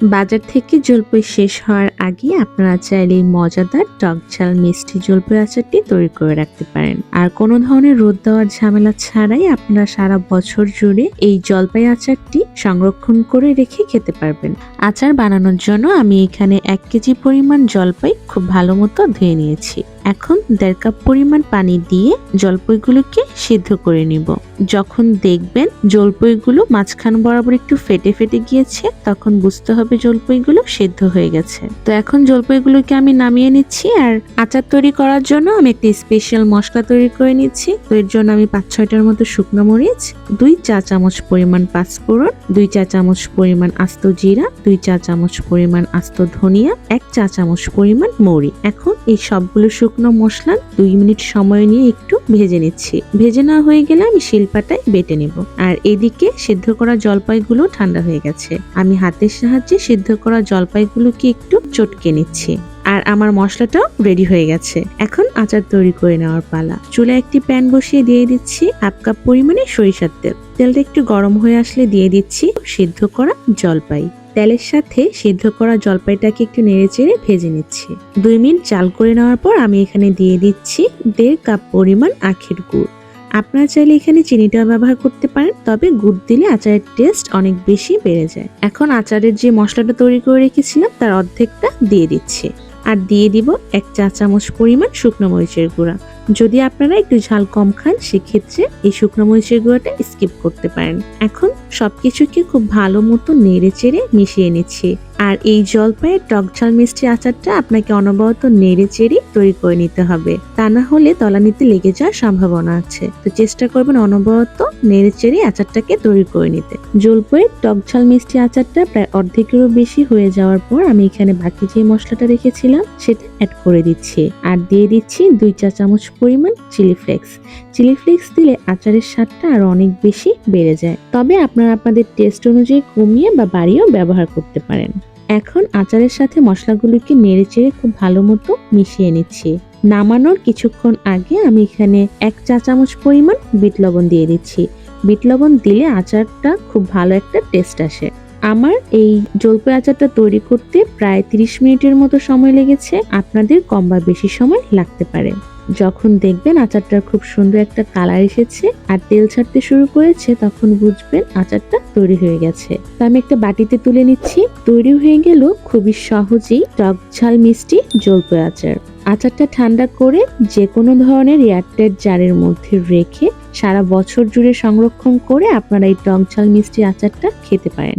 বাজার থেকে জলপাই শেষ হওয়ার আগে আপনারা চাইলে এই মজাদার টক ঝাল মিষ্টি জলপাই আচারটি তৈরি করে রাখতে পারেন। আর কোনো ধরনের রোদ দেওয়ার ঝামেলা ছাড়াই আপনারা সারা বছর জুড়ে এই জলপাই আচারটি সংরক্ষণ করে রেখে খেতে পারবেন। আচার বানানোর জন্য আমি এখানে 1 কেজি পরিমাণ জলপাই খুব ভালো মতো ধুয়ে নিয়েছি। এখন 1.5 কাপ পরিমাণ পানি দিয়ে জলপাইগুলোকে সিদ্ধ করে নিব। যখন দেখবেন জলপাইগুলো মাঝখান বরাবর একটু ফেটে ফেটে গিয়েছে, তখন বুঝতে হবে জলপাইগুলো সিদ্ধ হয়ে গেছে। তো এখন জলপাইগুলোকে আমি নামিয়ে নিচ্ছি। আর আচার তৈরি করার জন্য আমি একটি স্পেশাল মশলা তৈরি করে নিচ্ছি। তো এর জন্য আমি 5-6টার মতো শুকনো মরিচ, 2 চা চামচ পরিমাণ পাঁচফোড়ন, 2 চা চামচ পরিমাণ আস্ত জিরা, 2 চা চামচ পরিমাণ আস্ত ধনিয়া, 1 চা চামচ পরিমাণ মৌরি। এখন এই সবগুলো শুকনো মশলা 2 মিনিট সময় নিয়ে একটু ভেজে নিচ্ছি। ভেজে নেওয়া হয়ে গেলে আমি শিলপাটায় বেটে নেব। আর এদিকে সিদ্ধ করা জলপাইগুলো ঠান্ডা হয়ে গেছে। আমি হাতের সাহায্যে সিদ্ধ করা জলপাইগুলোকে একটু চটকে নিচ্ছি। আর আমার মশলাটাও রেডি হয়ে গেছে। এখন আচার তৈরি করে নেওয়ার পালা। চুলায় একটি প্যান বসিয়ে দিয়ে দিচ্ছি 1/2 কাপ পরিমাণে সরিষার তেল। তেলটা একটু গরম হয়ে আসলে দিয়ে দিচ্ছি সিদ্ধ করা জলপাই। তেলের সাথে সিদ্ধ করা জলপাইটাকে একটু নেড়েচেড়ে ভেজে নিচ্ছি। 2 মিনিট জাল করে নেওয়ার পর আমি এখানে দিয়ে দিচ্ছি 1.5 কাপ পরিমাণ আখের গুড়। আপনারা চাইলে এখানে চিনিটাও ব্যবহার করতে পারেন, তবে গুড় দিলে আচারের টেস্ট অনেক বেশি বেড়ে যায়। এখন আচারের যে মশলাটা তৈরি করে রেখেছিলাম তার অর্ধেকটা দিয়ে দিচ্ছি। আর দিয়ে দিব 1 চা চামচ পরিমাণ শুকনো মরিচের গুঁড়া। যদি আপনারা একটু ঝাল কম খান, সেক্ষেত্রে এই শুকনো মরিচের গুঁড়াটা স্কিপ করতে পারেন। এখন সবকিছুকে খুব ভালো মতো নেড়ে চেড়ে মিশিয়ে নিচ্ছি। আর এই জলপাইয়ের টক ঝাল মিষ্টি আচারটা আপনাকে অনবরত নেড়ে চেড়ে তৈরি করে নিতে হবে, তা না হলে তলানিতে লেগে যাওয়ার সম্ভাবনা আছে। তো চেষ্টা করবেন অনবরত নেড়ে চেড়ে আচারটাকে তৈরি করে নিতে। জলপাইয়ের টক ঝাল মিষ্টি আচারটা প্রায় অর্ধেকেরও বেশি হয়ে যাওয়ার পর আমি এখানে বাকি যে মশলাটা রেখেছিলাম সেটা অ্যাড করে দিচ্ছি। আর দিয়ে দিচ্ছি 2 চা চামচ পরিমাণ চিলি ফ্লেক্স। চিলি ফ্লেক্স দিলে আচারের স্বাদটা আরো অনেক বেশি বেড়ে যায়, তবে আপনারা আপনাদের টেস্ট অনুযায়ী কমিয়ে বা বাড়িয়েও ব্যবহার করতে পারেন। এখন আচারের সাথে মশলাগুলোকে নেড়েচেড়ে খুব ভালো মতো মিশিয়ে নিচ্ছি। নামানোর কিছুক্ষণ আগে আমি এখানে 1 চা চামচ পরিমাণ বিট লবণ দিয়ে দিচ্ছি। বিট লবণ দিলে আচারটা খুব ভালো একটা টেস্ট আসে। আমার এই জলপাই আচারটা তৈরি করতে প্রায় 30 মিনিটের মতো সময় লেগেছে। আপনাদের কম বা বেশি সময় লাগতে পারে। যখন দেখবেন আচারটার খুব সুন্দর একটা কালার এসেছে আর তেল ছাড়তে শুরু করেছে, তখন বুঝবেন আচারটা তৈরি হয়ে গেছে। তো আমি একটা বাটিতে তুলে নিচ্ছি। তৈরি হয়ে গেল খুবই সহজেই টক ঝাল মিষ্টি জলপাই আচার। আচারটা ঠান্ডা করে যে কোনো ধরনের এয়ারটাইট জারের মধ্যে রেখে সারা বছর জুড়ে সংরক্ষণ করে আপনারা এই টক ঝাল মিষ্টি আচারটা খেতে পারেন।